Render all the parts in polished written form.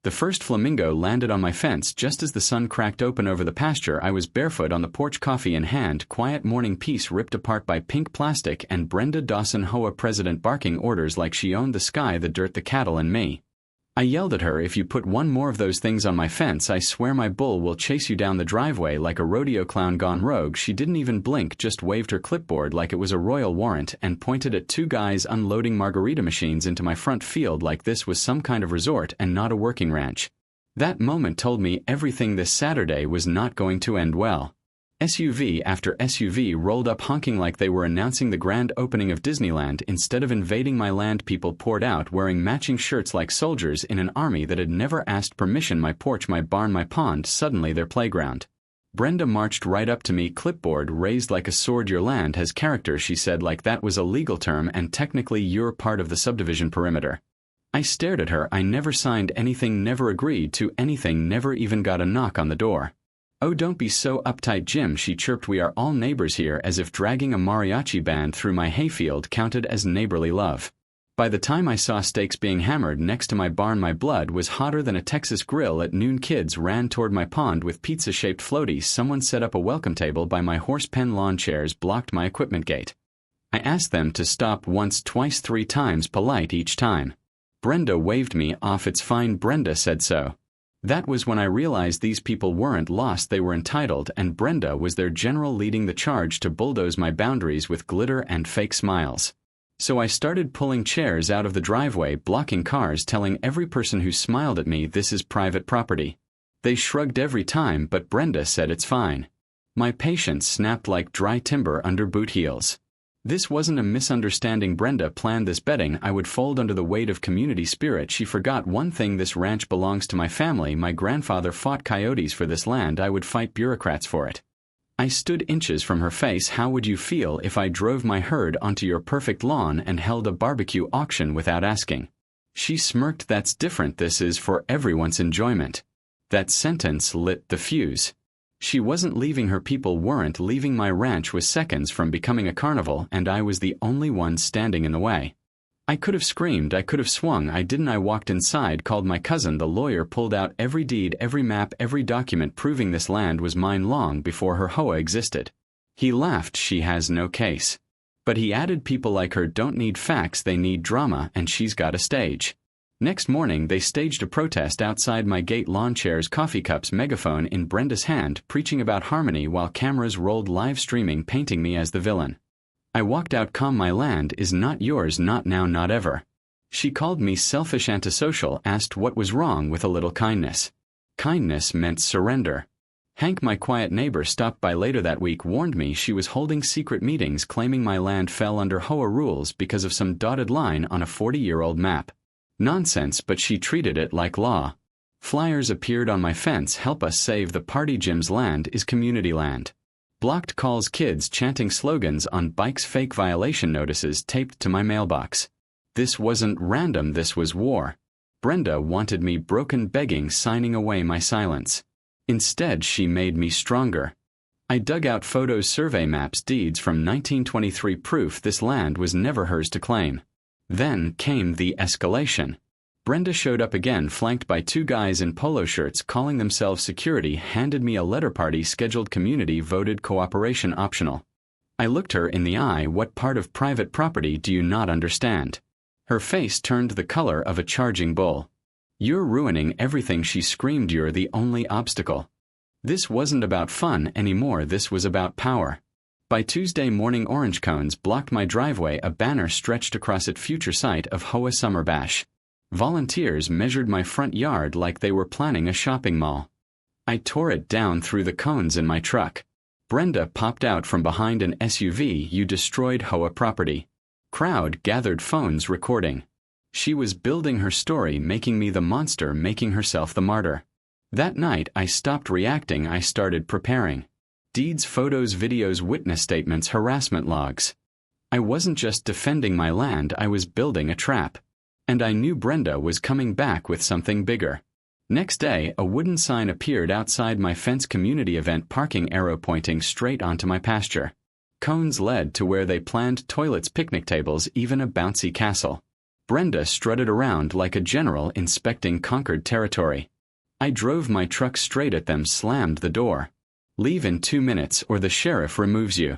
The first flamingo landed on my fence just as the sun cracked open over the pasture. I was barefoot on the porch, coffee in hand, quiet morning peace ripped apart by pink plastic, and Brenda Dawson Hoa president barking orders like she owned the sky, the dirt, the cattle, and me. I yelled at her, "If you put one more of those things on my fence, I swear my bull will chase you down the driveway like a rodeo clown gone rogue." She didn't even blink, just waved her clipboard like it was a royal warrant and pointed at two guys unloading margarita machines into my front field like this was some kind of resort and not a working ranch. That moment told me everything this Saturday was not going to end well. SUV after SUV rolled up honking like they were announcing the grand opening of Disneyland. Instead of invading my land, people poured out wearing matching shirts like soldiers in an army that had never asked permission. My porch, my barn, my pond, suddenly their playground. Brenda marched right up to me, clipboard raised like a sword. "Your land has character," she said, like that was a legal term and technically you're part of the subdivision perimeter. I stared at her. I never signed anything, never agreed to anything, never even got a knock on the door. "Oh, don't be so uptight, Jim," she chirped. "We are all neighbors here," as if dragging a mariachi band through my hayfield counted as neighborly love. By the time I saw stakes being hammered next to my barn, my blood was hotter than a Texas grill. At noon, kids ran toward my pond with pizza-shaped floaties. Someone set up a welcome table by my horse pen. Lawn chairs blocked my equipment gate. I asked them to stop once, twice, 3 times, polite each time. Brenda waved me off. "It's fine." Brenda said so. That was when I realized these people weren't lost, they were entitled, and Brenda was their general, leading the charge to bulldoze my boundaries with glitter and fake smiles. So I started pulling chairs out of the driveway, blocking cars, telling every person who smiled at me, "This is private property." They shrugged every time, but Brenda said it's fine. My patience snapped like dry timber under boot heels. This wasn't a misunderstanding. Brenda planned this, betting I would fold under the weight of community spirit. She forgot one thing: this ranch belongs to my family. My grandfather fought coyotes for this land. I would fight bureaucrats for it. I stood inches from her face. "How would you feel if I drove my herd onto your perfect lawn and held a barbecue auction without asking?" She smirked. "That's different. This is for everyone's enjoyment." That sentence lit the fuse. She wasn't leaving, her people weren't leaving. My ranch was seconds from becoming a carnival, and I was the only one standing in the way. I could have screamed, I could have swung. I didn't. I walked inside, called my cousin, the lawyer, pulled out every deed, every map, every document proving this land was mine long before her Hoa existed. He laughed. "She has no case." But he added, "People like her don't need facts, they need drama, and she's got a stage." Next morning, they staged a protest outside my gate. Lawn chairs, coffee cups, megaphone in Brenda's hand, preaching about harmony while cameras rolled, live streaming, painting me as the villain. I walked out calm. "My land is not yours, not now, not ever." She called me selfish, antisocial, asked what was wrong with a little kindness. Kindness meant surrender. Hank, my quiet neighbor, stopped by later that week, warned me she was holding secret meetings claiming my land fell under Hoa rules because of some dotted line on a 40-year-old map. Nonsense, but she treated it like law. Flyers appeared on my fence: "Help us save the party. Jim's land is community land." Blocked calls, kids chanting slogans on bikes, fake violation notices taped to my mailbox. This wasn't random, this was war. Brenda wanted me broken, begging, signing away my silence. Instead, she made me stronger. I dug out photos, survey maps, deeds from 1923, proof this land was never hers to claim. Then came the escalation. Brenda showed up again, flanked by 2 guys in polo shirts calling themselves security, handed me a letter. "Party scheduled, community voted, cooperation optional." I looked her in the eye. "What part of private property do you not understand?" Her face turned the color of a charging bull. "You're ruining everything," she screamed. "You're the only obstacle." This wasn't about fun anymore, this was about power. By Tuesday morning, orange cones blocked my driveway, a banner stretched across it: "Future site of Hoa Summer Bash." Volunteers measured my front yard like they were planning a shopping mall. I tore it down through the cones in my truck. Brenda popped out from behind an SUV. "You destroyed Hoa property." Crowd gathered, phones recording. She was building her story, making me the monster, making herself the martyr. That night, I stopped reacting, I started preparing. Deeds, photos, videos, witness statements, harassment logs. I wasn't just defending my land, I was building a trap. And I knew Brenda was coming back with something bigger. Next day, a wooden sign appeared outside my fence: "Community event, parking," arrow pointing straight onto my pasture. Cones led to where they planned toilets, picnic tables, even a bouncy castle. Brenda strutted around like a general inspecting conquered territory. I drove my truck straight at them, slammed the door. Leave in 2 minutes or the sheriff removes you.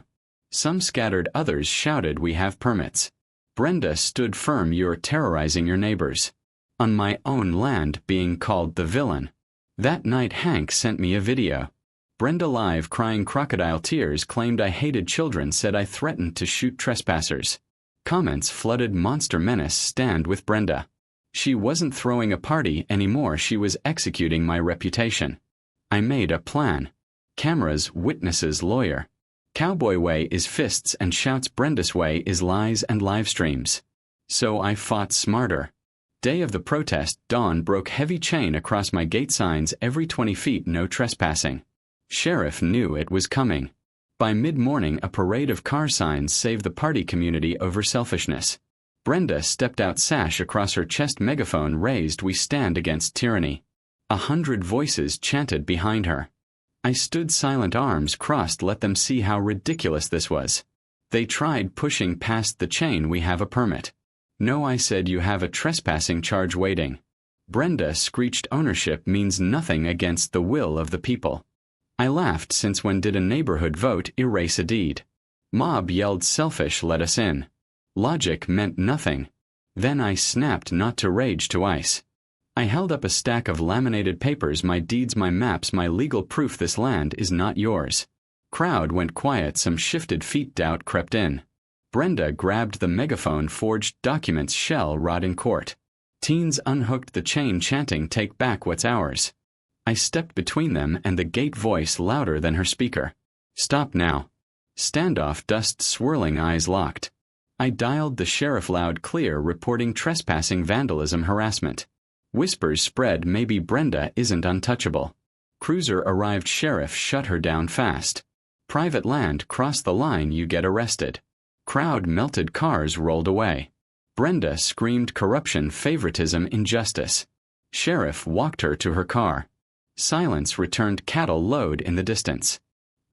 Some scattered, others shouted, we have permits. Brenda stood firm, you're terrorizing your neighbors. On my own land, being called the villain. That night Hank sent me a video. Brenda live crying crocodile tears, claimed I hated children, said I threatened to shoot trespassers. Comments flooded, monster menace, stand with Brenda. She wasn't throwing a party anymore, she was executing my reputation. I made a plan. Cameras, witnesses, lawyer. Cowboy way is fists and shouts, Brenda's way is lies and live streams. So I fought smarter. Day of the protest, dawn broke, heavy chain across my gate, signs every 20 feet, no trespassing. Sheriff knew it was coming. By mid-morning, a parade of car signs saved the party community over selfishness. Brenda stepped out, sash across her chest, megaphone raised, we stand against tyranny. 100 voices chanted behind her. I stood silent, arms crossed, let them see how ridiculous this was. They tried pushing past the chain, we have a permit. No, I said, you have a trespassing charge waiting. Brenda screeched, ownership means nothing against the will of the people. I laughed, since when did a neighborhood vote erase a deed? Mob yelled, selfish, let us in. Logic meant nothing. Then I snapped, not to rage, to ice. I held up a stack of laminated papers, my deeds, my maps, my legal proof this land is not yours. Crowd went quiet, some shifted feet, doubt crept in. Brenda grabbed the megaphone, forged documents shall rot in court. Teens unhooked the chain, chanting, take back what's ours. I stepped between them and the gate, voice louder than her speaker. Stop now. Standoff, dust swirling, eyes locked. I dialed the sheriff, loud, clear, reporting trespassing, vandalism, harassment. Whispers spread, maybe Brenda isn't untouchable. Cruiser arrived, sheriff shut her down fast. Private land, cross the line, you get arrested. Crowd melted, cars rolled away. Brenda screamed, corruption, favoritism, injustice. Sheriff walked her to her car. Silence returned, cattle load in the distance.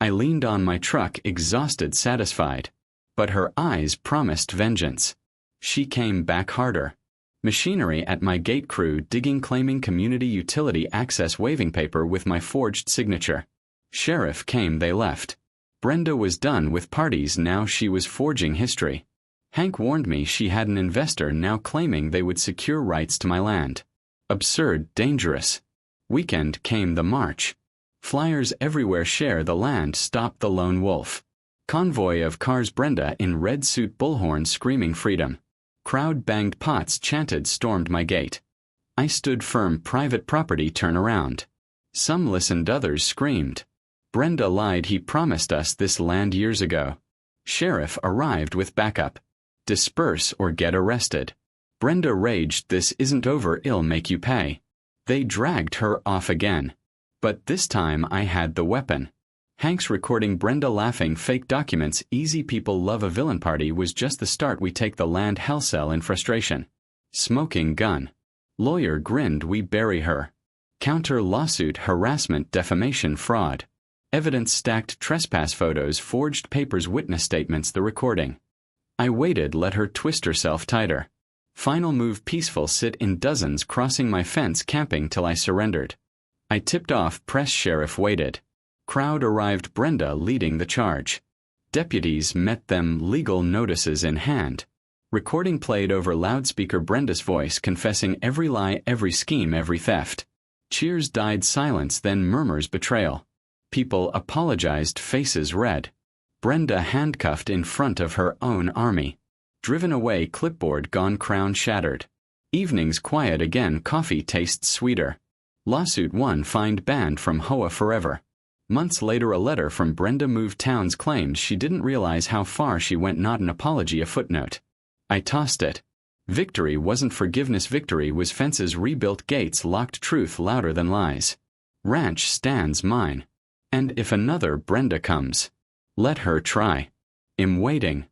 I leaned on my truck, exhausted, satisfied. But her eyes promised vengeance. She came back harder. Machinery at my gate, crew digging, claiming community utility access, waving paper with my forged signature. Sheriff came, they left. Brenda was done with parties, now she was forging history. Hank warned me she had an investor, now claiming they would secure rights to my land. Absurd, dangerous. Weekend came, the march. Flyers everywhere, share the land, stop the lone wolf. Convoy of cars, Brenda in red suit, bullhorn screaming freedom. Crowd banged pots, chanted, stormed my gate. I stood firm, private property, turn around. Some listened, others screamed. Brenda lied, he promised us this land years ago. Sheriff arrived with backup. Disperse or get arrested. Brenda raged, this isn't over, it'll make you pay. They dragged her off again. But this time I had the weapon. Hank's recording, Brenda laughing, fake documents, easy people love a villain, party was just the start, we take the land, hell cell in frustration. Smoking gun. Lawyer grinned, we bury her. Counter lawsuit, harassment, defamation, fraud. Evidence stacked, trespass photos, forged papers, witness statements, the recording. I waited, let her twist herself tighter. Final move, peaceful, sit in dozens, crossing my fence, camping till I surrendered. I tipped off, press, sheriff waited. Crowd arrived, Brenda leading the charge. Deputies met them, legal notices in hand. Recording played over loudspeaker, Brenda's voice confessing every lie, every scheme, every theft. Cheers died, silence, then murmurs, betrayal. People apologized, faces red. Brenda handcuffed in front of her own army. Driven away, clipboard gone, crown shattered. Evenings quiet again, coffee tastes sweeter. Lawsuit won, fined, banned from HOA forever. Months later, a letter from Brenda moved towns claimed she didn't realize how far she went, not an apology, a footnote. I tossed it. Victory wasn't forgiveness, victory was fences rebuilt, gates locked, truth louder than lies. Ranch stands mine. And if another Brenda comes, let her try. I'm waiting.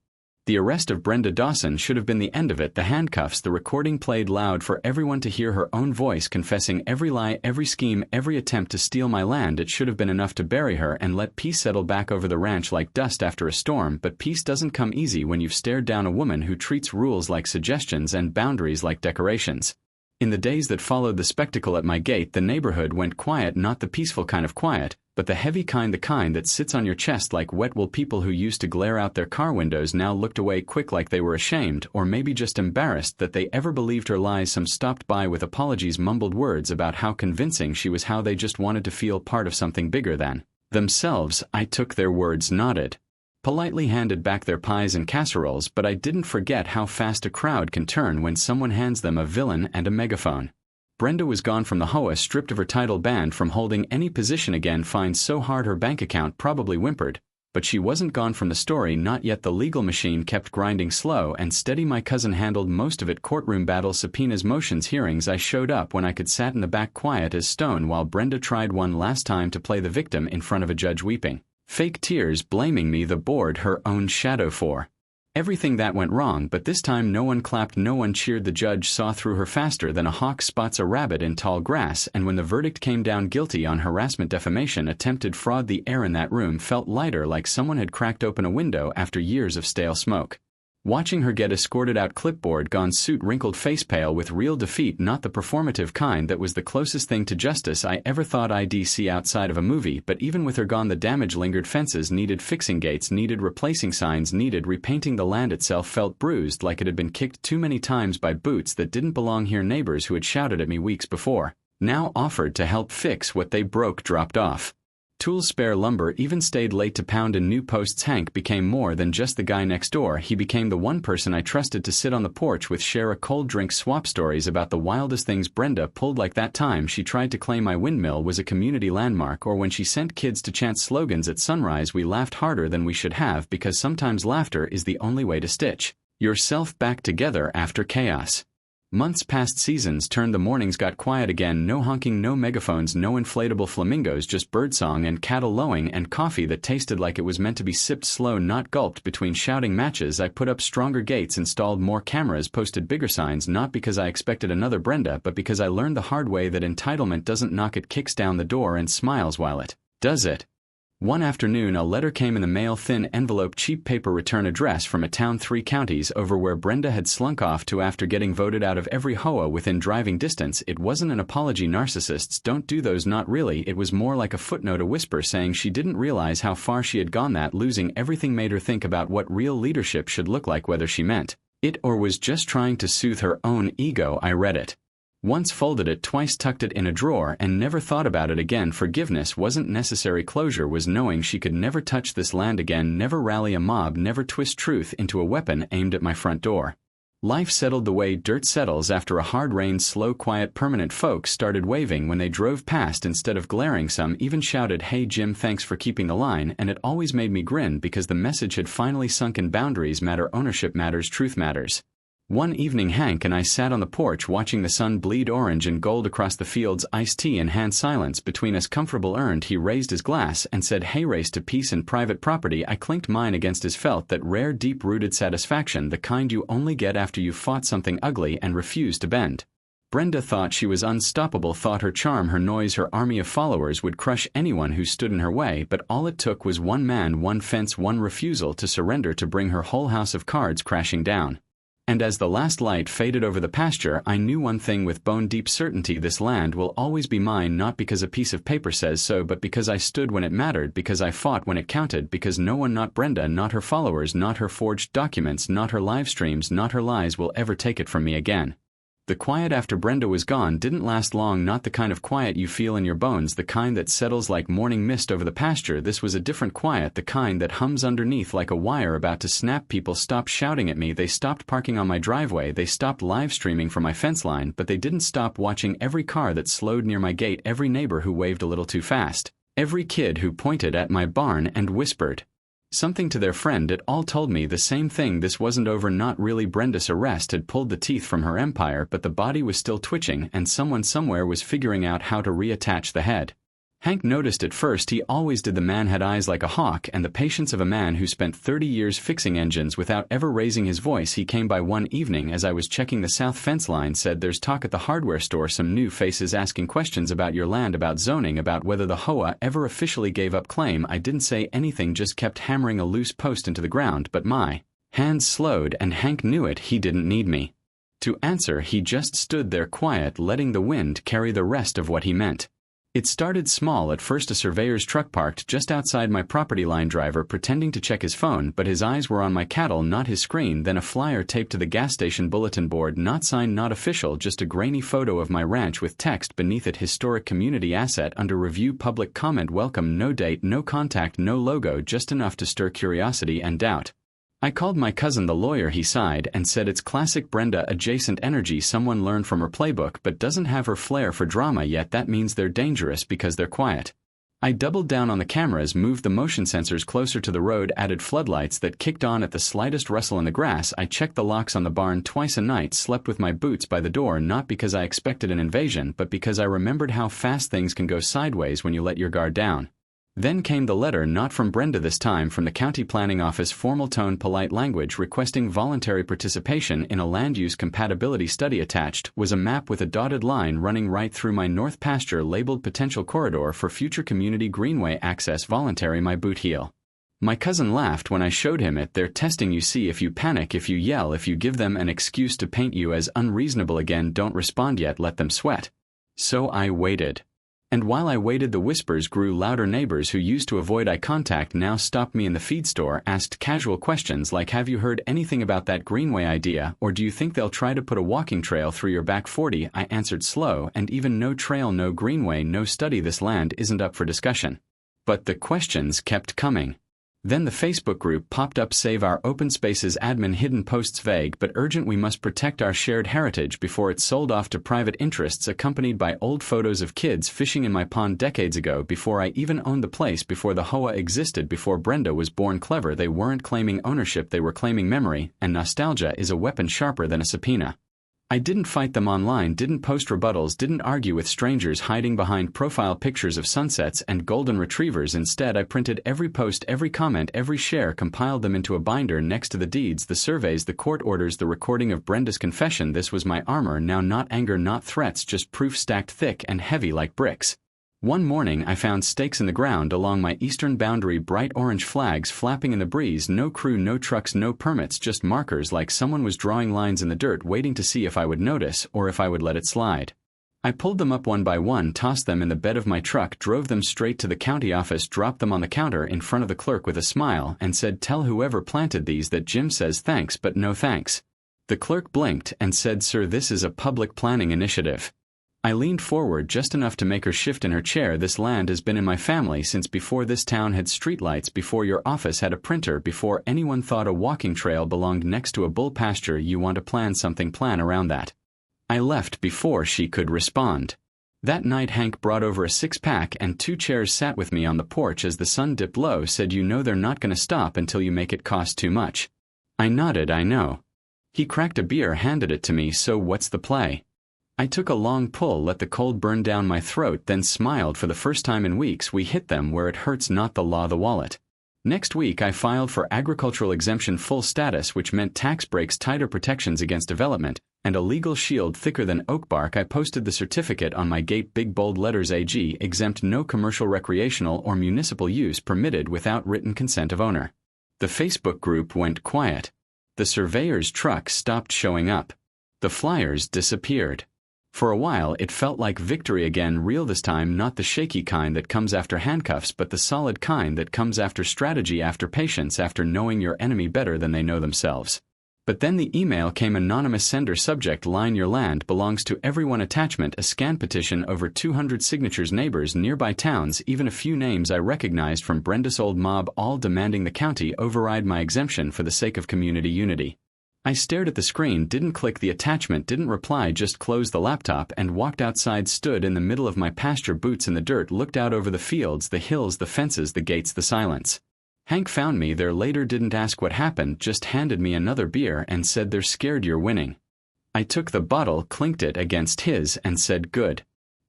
The arrest of Brenda Dawson should have been the end of it. The handcuffs, the recording played loud for everyone to hear her own voice confessing every lie, every scheme, every attempt to steal my land. It should have been enough to bury her and let peace settle back over the ranch like dust after a storm, but peace doesn't come easy when you've stared down a woman who treats rules like suggestions and boundaries like decorations. In the days that followed the spectacle at my gate, the neighborhood went quiet, not the peaceful kind of quiet, but the heavy kind, the kind that sits on your chest like wet wool. People who used to glare out their car windows now looked away quick, like they were ashamed, or maybe just embarrassed that they ever believed her lies. Some stopped by with apologies, mumbled words about how convincing she was, how they just wanted to feel part of something bigger than themselves. I took their words, nodded, politely handed back their pies and casseroles, but I didn't forget how fast a crowd can turn when someone hands them a villain and a megaphone. Brenda was gone from the HOA, stripped of her title, banned from holding any position again, fined so hard her bank account probably whimpered. But she wasn't gone from the story, not yet. The legal machine kept grinding slow and steady. My cousin handled most of it: courtroom battles, subpoenas, motions, hearings. I showed up when I could, sat in the back quiet as stone while Brenda tried one last time to play the victim in front of a judge, weeping fake tears, blaming me, the board, her own shadow, for everything that went wrong. But this time no one clapped, no one cheered. The judge saw through her faster than a hawk spots a rabbit in tall grass, and when the verdict came down, guilty on harassment, defamation, attempted fraud, the air in that room felt lighter, like someone had cracked open a window after years of stale smoke. Watching her get escorted out, clipboard gone, suit wrinkled, face pale with real defeat, not the performative kind that was the closest thing to justice I ever thought I'd see outside of a movie. But even with her gone, the damage lingered. Fences needed fixing, gates needed replacing, signs needed repainting. The land itself felt bruised, like it had been kicked too many times by boots that didn't belong here. Neighbors who had shouted at me weeks before now offered to help fix what they broke, dropped off tools, spare lumber, even stayed late to pound in new posts. Hank became more than just the guy next door. He became the one person I trusted to sit on the porch with, share a cold drink, swap stories about the wildest things Brenda pulled, like that time she tried to claim my windmill was a community landmark, or when she sent kids to chant slogans at sunrise. We laughed harder than we should have, because sometimes laughter is the only way to stitch yourself back together after chaos. Months passed, seasons turned, the mornings got quiet again. No honking, no megaphones, no inflatable flamingos, just birdsong and cattle lowing and coffee that tasted like it was meant to be sipped slow, not gulped. Between shouting matches, I put up stronger gates, installed more cameras, posted bigger signs, not because I expected another Brenda, but because I learned the hard way that entitlement doesn't knock, it kicks down the door and smiles while it does it. One afternoon a letter came in the mail, thin envelope, cheap paper, return address from a town 3 counties over, where Brenda had slunk off to after getting voted out of every HOA within driving distance. It wasn't an apology, narcissists don't do those, not really. It was more like a footnote, a whisper saying she didn't realize how far she had gone, that losing everything made her think about what real leadership should look like, whether she meant it or was just trying to soothe her own ego. I read it once, folded it twice, tucked it in a drawer, and never thought about it again. Forgiveness wasn't necessary. Closure was knowing she could never touch this land again, never rally a mob, never twist truth into a weapon aimed at my front door. Life settled the way dirt settles after a hard rain, slow, quiet, permanent. Folks started waving when they drove past instead of glaring. Some even shouted, "Hey Jim, thanks for keeping the line," and it always made me grin because the message had finally sunk in. Boundaries matter, ownership matters, truth matters. One evening Hank and I sat on the porch watching the sun bleed orange and gold across the fields, iced tea in hand, silence between us comfortable earned. He raised his glass and said, "Hey, race to peace and private property." I clinked mine against his, felt that rare deep-rooted satisfaction, the kind you only get after you've fought something ugly and refused to bend. Brenda thought she was unstoppable, thought her charm, her noise, her army of followers would crush anyone who stood in her way, but all it took was one man, one fence, one refusal to surrender to bring her whole house of cards crashing down. And as the last light faded over the pasture, I knew one thing with bone-deep certainty: this land will always be mine, not because a piece of paper says so, but because I stood when it mattered, because I fought when it counted, because no one, not Brenda, not her followers, not her forged documents, not her live streams, not her lies, will ever take it from me again. The quiet after Brenda was gone didn't last long, not the kind of quiet you feel in your bones, the kind that settles like morning mist over the pasture. This was a different quiet, the kind that hums underneath like a wire about to snap. People stopped shouting at me, they stopped parking on my driveway, they stopped live streaming from my fence line, but they didn't stop watching every car that slowed near my gate, every neighbor who waved a little too fast, every kid who pointed at my barn and whispered something to their friend. It all told me the same thing: this wasn't over, not really. Brenda's arrest had pulled the teeth from her empire, but the body was still twitching, and someone somewhere was figuring out how to reattach the head. Hank noticed at first he always did. The man had eyes like a hawk and the patience of a man who spent 30 years fixing engines without ever raising his voice. He came by one evening as I was checking the south fence line, said, "There's talk at the hardware store, some new faces asking questions about your land, about zoning, about whether the HOA ever officially gave up claim." I didn't say anything, just kept hammering a loose post into the ground, but my hands slowed and Hank knew it. He didn't need me to answer. He just stood there quiet, letting the wind carry the rest of what he meant. It started small. At first, a surveyor's truck parked just outside my property line, driver pretending to check his phone, but his eyes were on my cattle, not his screen. Then a flyer taped to the gas station bulletin board, not signed, not official, just a grainy photo of my ranch with text beneath it: historic community asset under review, public comment, welcome. No date, no contact, no logo, just enough to stir curiosity and doubt. I called my cousin, the lawyer. He sighed and said, "It's classic Brenda adjacent energy. Someone learned from her playbook but doesn't have her flair for drama yet. That means they're dangerous because they're quiet." I doubled down on the cameras, moved the motion sensors closer to the road, added floodlights that kicked on at the slightest rustle in the grass. I checked the locks on the barn twice a night, slept with my boots by the door, not because I expected an invasion, but because I remembered how fast things can go sideways when you let your guard down. Then came the letter, not from Brenda this time, from the county planning office, formal tone, polite language, requesting voluntary participation in a land use compatibility study. Attached was a map with a dotted line running right through my north pasture labeled potential corridor for future community greenway access, voluntary. My boot heel. My cousin laughed when I showed him it. "They're testing you. See if you panic, if you yell, if you give them an excuse to paint you as unreasonable again. Don't respond yet, let them sweat." So I waited. And while I waited, the whispers grew louder. Neighbors who used to avoid eye contact now stopped me in the feed store, asked casual questions like, "Have you heard anything about that greenway idea, or do you think they'll try to put a walking trail through your back 40?" I answered slow, "And even no trail, no greenway, no study. This land isn't up for discussion." But the questions kept coming. Then the Facebook group popped up, "Save our open spaces admin, hidden posts vague but urgent. We must protect our shared heritage before it's sold off to private interests," accompanied by old photos of kids fishing in my pond decades ago, before I even owned the place, before the HOA existed, before Brenda was born. Clever. They weren't claiming ownership, they were claiming memory, and nostalgia is a weapon sharper than a subpoena. I didn't fight them online, didn't post rebuttals, didn't argue with strangers hiding behind profile pictures of sunsets and golden retrievers. Instead, I printed every post, every comment, every share, compiled them into a binder next to the deeds, the surveys, the court orders, the recording of Brenda's confession. This was my armor now, not anger, not threats, just proof stacked thick and heavy like bricks. One morning I found stakes in the ground along my eastern boundary, bright orange flags flapping in the breeze. No crew, no trucks, no permits, just markers, like someone was drawing lines in the dirt, waiting to see if I would notice or if I would let it slide. I pulled them up one by one, tossed them in the bed of my truck, drove them straight to the county office, dropped them on the counter in front of the clerk with a smile, and said, "Tell whoever planted these that Jim says thanks but no thanks." The clerk blinked and said, "Sir, this is a public planning initiative." I leaned forward just enough to make her shift in her chair. "This land has been in my family since before this town had streetlights, before your office had a printer, before anyone thought a walking trail belonged next to a bull pasture. You want to plan something, plan around that." I left before she could respond. That night Hank brought over a 6-pack and 2 chairs, sat with me on the porch as the sun dipped low, said, "You know they're not going to stop until you make it cost too much." I nodded, "I know." He cracked a beer, handed it to me. "So what's the play?" I took a long pull, let the cold burn down my throat, then smiled. "For the first time in weeks, we hit them where it hurts, not the law, the wallet." Next week I filed for agricultural exemption full status, which meant tax breaks, tighter protections against development, and a legal shield thicker than oak bark. I posted the certificate on my gate, big bold letters, AG, exempt, no commercial, recreational, or municipal use permitted without written consent of owner. The Facebook group went quiet. The surveyor's truck stopped showing up. The flyers disappeared. For a while it felt like victory again, real this time, not the shaky kind that comes after handcuffs, but the solid kind that comes after strategy, after patience, after knowing your enemy better than they know themselves. But then the email came, anonymous sender, subject line, "Your land belongs to everyone," attachment, a scan petition, over 200 signatures, neighbors, nearby towns, even a few names I recognized from Brenda's old mob, all demanding the county override my exemption for the sake of community unity. I stared at the screen, didn't click the attachment, didn't reply, just closed the laptop and walked outside, stood in the middle of my pasture, boots in the dirt, looked out over the fields, the hills, the fences, the gates, the silence. Hank found me there later, didn't ask what happened, just handed me another beer and said, "They're scared you're winning." I took the bottle, clinked it against his, and said, "Good."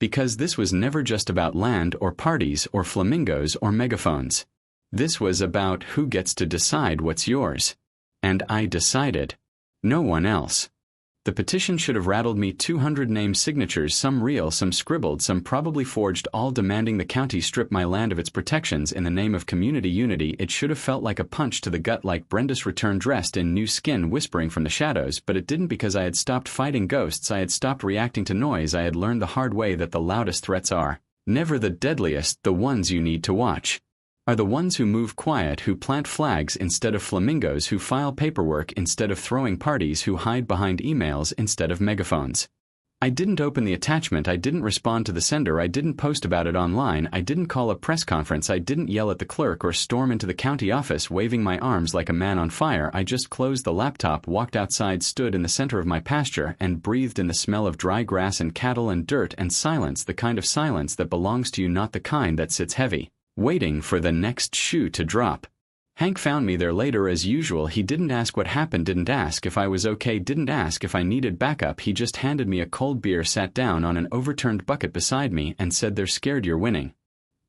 Because this was never just about land or parties or flamingos or megaphones. This was about who gets to decide what's yours. And I decided. No one else. The petition should have rattled me 200 name signatures, some real, some scribbled, some probably forged, all demanding the county strip my land of its protections in the name of community unity. It should have felt like a punch to the gut, like Brenda's return dressed in new skin whispering from the shadows, but it didn't, because I had stopped fighting ghosts, I had stopped reacting to noise, I had learned the hard way that the loudest threats are never the deadliest. The ones you need to watch are the ones who move quiet, who plant flags instead of flamingos, who file paperwork instead of throwing parties, who hide behind emails instead of megaphones. I didn't open the attachment, I didn't respond to the sender, I didn't post about it online, I didn't call a press conference, I didn't yell at the clerk or storm into the county office waving my arms like a man on fire. I just closed the laptop, walked outside, stood in the center of my pasture, and breathed in the smell of dry grass and cattle and dirt and silence, the kind of silence that belongs to you, not the kind that sits heavy, waiting for the next shoe to drop. Hank found me there later as usual. He didn't ask what happened, didn't ask if I was okay, didn't ask if I needed backup. He just handed me a cold beer, sat down on an overturned bucket beside me, and said, "They're scared you're winning."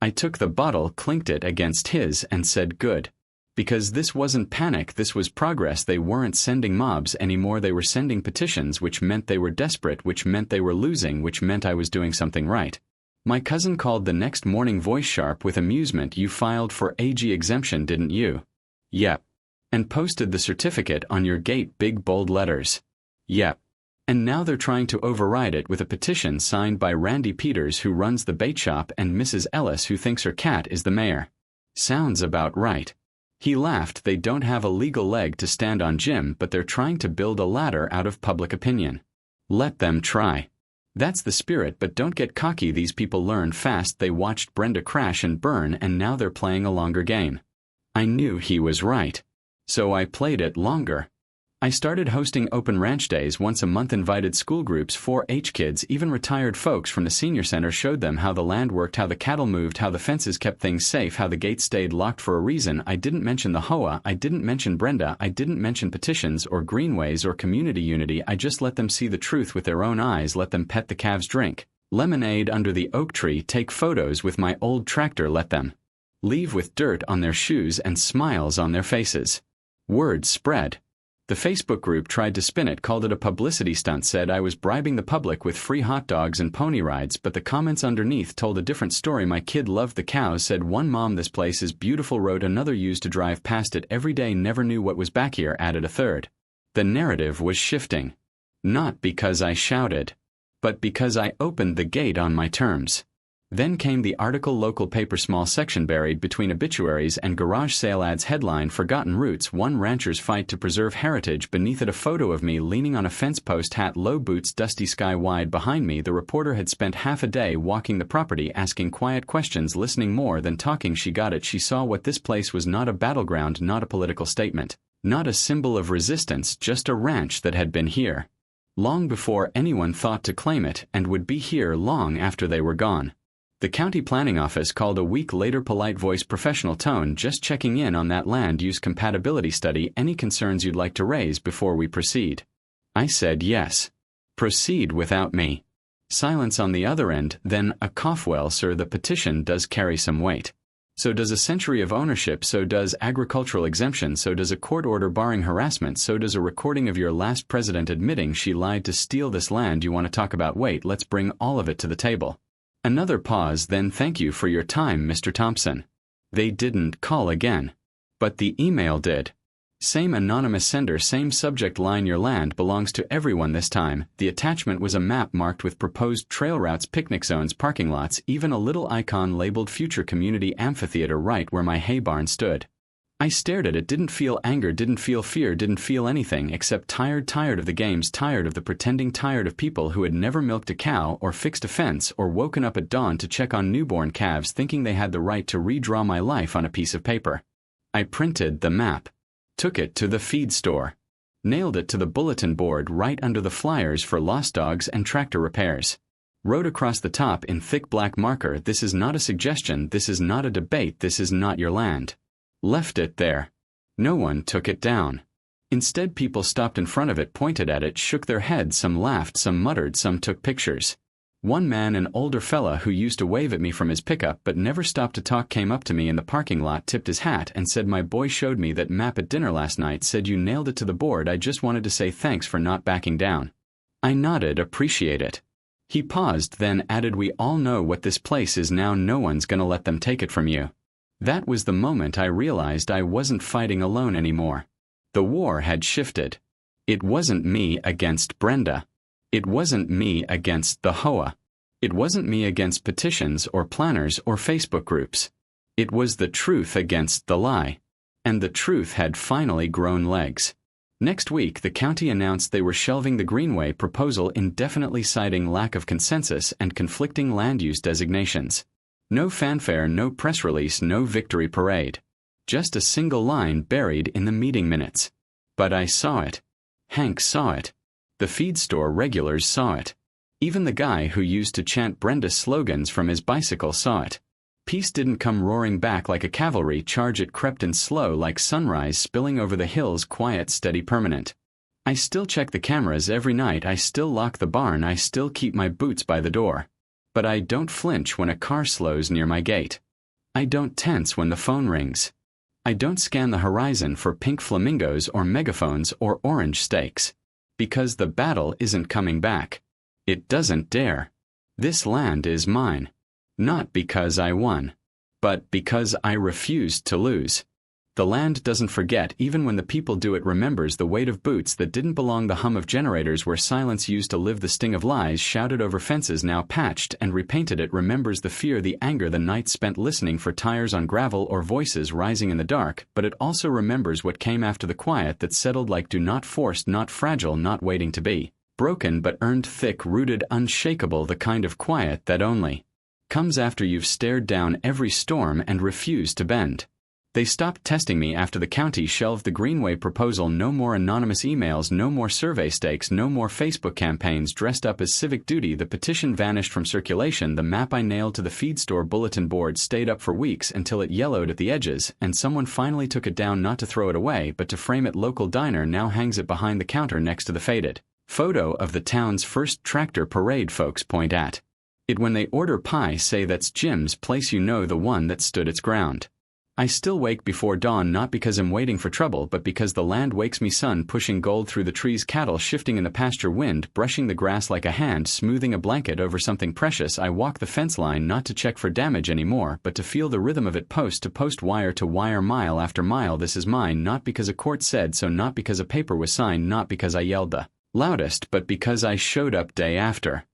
I took the bottle, clinked it against his, and said, "Good." Because this wasn't panic, this was progress. They weren't sending mobs anymore, they were sending petitions, which meant they were desperate, which meant they were losing, which meant I was doing something right. My cousin called the next morning, voice sharp with amusement. "You filed for AG exemption, didn't you?" "Yep." "And posted the certificate on your gate, big bold letters?" "Yep." "And now they're trying to override it with a petition signed by Randy Peters, who runs the bait shop, and Mrs. Ellis, who thinks her cat is the mayor." "Sounds about right." He laughed. "They don't have a legal leg to stand on, Jim, but they're trying to build a ladder out of public opinion. Let them try. That's the spirit, but don't get cocky. These people learn fast. They watched Brenda crash and burn, and now they're playing a longer game." I knew he was right. So I played it longer. I started hosting open ranch days once a month, invited school groups, 4-H kids, even retired folks from the senior center, showed them how the land worked, how the cattle moved, how the fences kept things safe, how the gates stayed locked for a reason. I didn't mention the HOA, I didn't mention Brenda, I didn't mention petitions or greenways or community unity. I just let them see the truth with their own eyes, let them pet the calves, drink lemonade under the oak tree, take photos with my old tractor, let them leave with dirt on their shoes and smiles on their faces. Word spread. The Facebook group tried to spin it, called it a publicity stunt, said I was bribing the public with free hot dogs and pony rides, but the comments underneath told a different story. My kid loved the cows, said one mom. This place is beautiful, wrote another. Used to drive past it every day, never knew what was back here, added a third. The narrative was shifting. Not because I shouted, but because I opened the gate on my terms. Then came the article, local paper, small section buried between obituaries and garage sale ads, headline, Forgotten Roots, one rancher's fight to preserve heritage. Beneath it a photo of me leaning on a fence post, hat, low boots, dusty sky wide behind me. The reporter had spent half a day walking the property, asking quiet questions, listening more than talking. She got it. She saw what this place was, not a battleground, not a political statement, not a symbol of resistance, just a ranch that had been here long before anyone thought to claim it, and would be here long after they were gone. The county planning office called a week later, polite voice, professional tone, "Just checking in on that land use compatibility study. Any concerns you'd like to raise before we proceed?" I said yes. "Proceed without me." Silence on the other end, then a cough. "Well, sir, the petition does carry some weight. So does a century of ownership, so does agricultural exemption, so does a court order barring harassment, so does a recording of your last president admitting she lied to steal this land. You want to talk about weight? Let's bring all of it to the table." Another pause, then "Thank you for your time, Mr. Thompson." They didn't call again. But the email did. Same anonymous sender, same subject line, "Your land belongs to everyone." This time, the attachment was a map marked with proposed trail routes, picnic zones, parking lots, even a little icon labeled Future Community Amphitheater right where my hay barn stood. I stared at it, didn't feel anger, didn't feel fear, didn't feel anything except tired of the games, tired of the pretending, tired of people who had never milked a cow or fixed a fence or woken up at dawn to check on newborn calves, thinking they had the right to redraw my life on a piece of paper. I printed the map, took it to the feed store, nailed it to the bulletin board right under the flyers for lost dogs and tractor repairs. Wrote across the top in thick black marker, "This is not a suggestion, this is not a debate, this is not your land." Left it there. No one took it down. Instead, people stopped in front of it, pointed at it, shook their heads, some laughed, some muttered, some took pictures. One man, an older fella who used to wave at me from his pickup but never stopped to talk, came up to me in the parking lot, tipped his hat, and said, "My boy showed me that map at dinner last night, said you nailed it to the board. I just wanted to say thanks for not backing down." I nodded, "Appreciate it." He paused, then added, "We all know what this place is now. No one's gonna let them take it from you." That was the moment I realized I wasn't fighting alone anymore. The war had shifted. It wasn't me against Brenda. It wasn't me against the HOA. It wasn't me against petitions or planners or Facebook groups. It was the truth against the lie. And the truth had finally grown legs. Next week, the county announced they were shelving the Greenway proposal indefinitely, citing lack of consensus and conflicting land use designations. No fanfare, no press release, no victory parade. Just a single line buried in the meeting minutes. But I saw it. Hank saw it. The feed store regulars saw it. Even the guy who used to chant Brenda slogans from his bicycle saw it. Peace didn't come roaring back like a cavalry charge. It crept in slow like sunrise spilling over the hills, quiet, steady, permanent. I still check the cameras every night. I still lock the barn. I still keep my boots by the door. But I don't flinch when a car slows near my gate. I don't tense when the phone rings. I don't scan the horizon for pink flamingos or megaphones or orange steaks. Because the battle isn't coming back. It doesn't dare. This land is mine. Not because I won, but because I refused to lose. The land doesn't forget, even when the people do. It remembers the weight of boots that didn't belong, the hum of generators where silence used to live, the sting of lies shouted over fences now patched and repainted. It remembers the fear, the anger, the nights spent listening for tires on gravel or voices rising in the dark, but it also remembers what came after, the quiet that settled like dew, not forced, not fragile, not waiting to be broken, but earned, thick, rooted, unshakable, the kind of quiet that only comes after you've stared down every storm and refused to bend. They stopped testing me after the county shelved the Greenway proposal. No more anonymous emails, no more survey stakes, no more Facebook campaigns dressed up as civic duty. The petition vanished from circulation. The map I nailed to the feed store bulletin board stayed up for weeks until it yellowed at the edges, and someone finally took it down, not to throw it away, but to frame it. Local diner now hangs it behind the counter next to the faded photo of the town's first tractor parade. Folks point at it when they order pie, say that's Jim's place, you know, the one that stood its ground. I still wake before dawn, not because I'm waiting for trouble, but because the land wakes me. Sun pushing gold through the trees, cattle shifting in the pasture, wind brushing the grass like a hand smoothing a blanket over something precious. I walk the fence line not to check for damage anymore, but to feel the rhythm of it, post to post, wire to wire, mile after mile. This is mine, not because a court said so, not because a paper was signed, not because I yelled the loudest, but because I showed up day after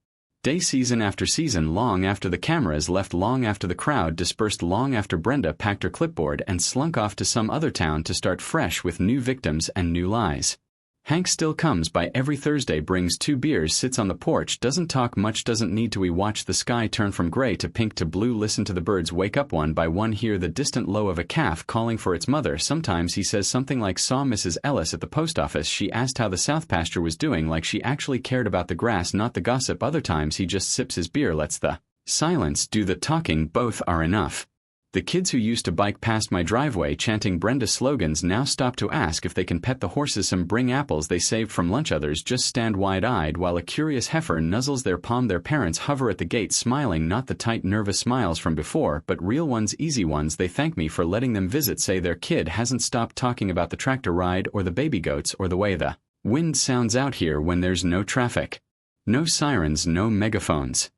day, season after season, long after the cameras left, long after the crowd dispersed, long after Brenda packed her clipboard and slunk off to some other town to start fresh with new victims and new lies. Hank still comes by every Thursday, brings 2 beers, sits on the porch, doesn't talk much, doesn't need to. We watch the sky turn from gray to pink to blue, listen to the birds wake up one by one, hear the distant low of a calf calling for its mother. Sometimes he says something like, "Saw Mrs. Ellis at the post office. She asked how the south pasture was doing," like she actually cared about the grass, not the gossip. Other times he just sips his beer, lets the silence do the talking. Both are enough. The kids who used to bike past my driveway chanting Brenda slogans now stop to ask if they can pet the horses. Some bring apples they saved from lunch, others just stand wide-eyed while a curious heifer nuzzles their palm. Their parents hover at the gate, smiling, not the tight, nervous smiles from before, but real ones, easy ones. They thank me for letting them visit, say their kid hasn't stopped talking about the tractor ride or the baby goats or the way the wind sounds out here when there's no traffic. No sirens, no megaphones.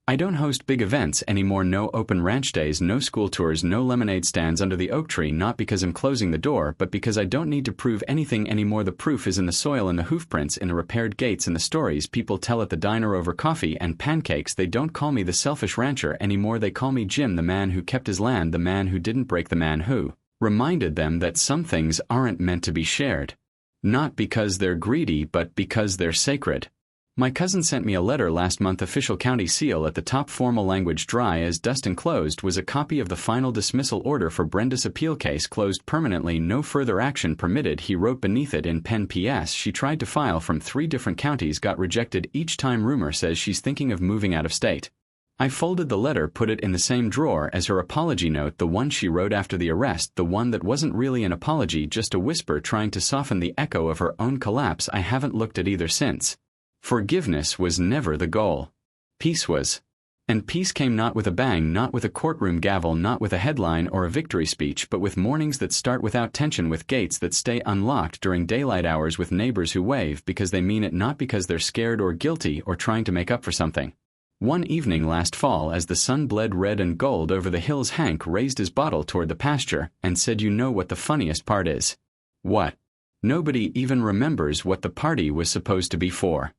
I don't host big events anymore, no open ranch days, no school tours, no lemonade stands under the oak tree, not because I'm closing the door, but because I don't need to prove anything anymore. The proof is in the soil, in the hoofprints, in the repaired gates, in the stories people tell at the diner over coffee and pancakes. They don't call me the selfish rancher anymore, they call me Jim, the man who kept his land, the man who didn't break, the man who reminded them that some things aren't meant to be shared. Not because they're greedy, but because they're sacred. My cousin sent me a letter last month, official county seal at the top, formal language dry as dust. Enclosed was a copy of the final dismissal order for Brenda's appeal case, closed permanently, no further action permitted. He wrote beneath it in pen, "P.S. She tried to file from 3 different counties, got rejected each time. Rumor says she's thinking of moving out of state." I folded the letter, put it in the same drawer as her apology note, the one she wrote after the arrest, the one that wasn't really an apology, just a whisper trying to soften the echo of her own collapse. I haven't looked at either since. Forgiveness was never the goal. Peace was. And peace came not with a bang, not with a courtroom gavel, not with a headline or a victory speech, but with mornings that start without tension, with gates that stay unlocked during daylight hours, with neighbors who wave because they mean it, not because they're scared or guilty or trying to make up for something. One evening last fall, as the sun bled red and gold over the hills, Hank raised his bottle toward the pasture and said, "You know what the funniest part is?" "What?" "Nobody even remembers what the party was supposed to be for."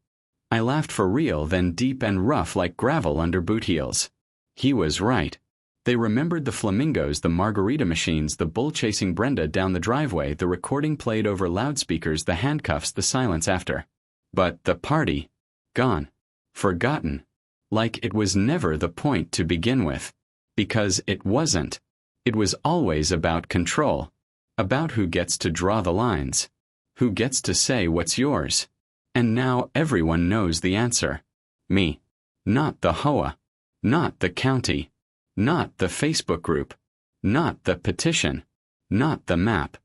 I laughed for real, then deep and rough like gravel under boot heels. He was right. They remembered the flamingos, the margarita machines, the bull chasing Brenda down the driveway, the recording played over loudspeakers, the handcuffs, the silence after. But the party? Gone. Forgotten. Like it was never the point to begin with. Because it wasn't. It was always about control. About who gets to draw the lines. Who gets to say what's yours. And now everyone knows the answer. Me. Not the HOA. Not the county. Not the Facebook group. Not the petition. Not the map.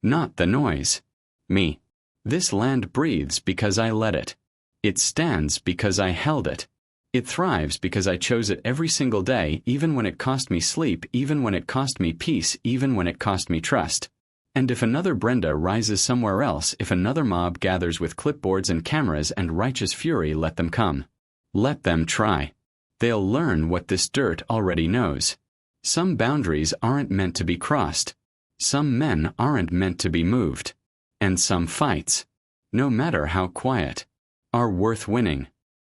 Not the noise. Me. This land breathes because I let it. It stands because I held it. It thrives because I chose it every single day, even when it cost me sleep, even when it cost me peace, even when it cost me trust. And if another Brenda rises somewhere else, if another mob gathers with clipboards and cameras and righteous fury, let them come. Let them try. They'll learn what this dirt already knows. Some boundaries aren't meant to be crossed. Some men aren't meant to be moved. And some fights, no matter how quiet, are worth winning.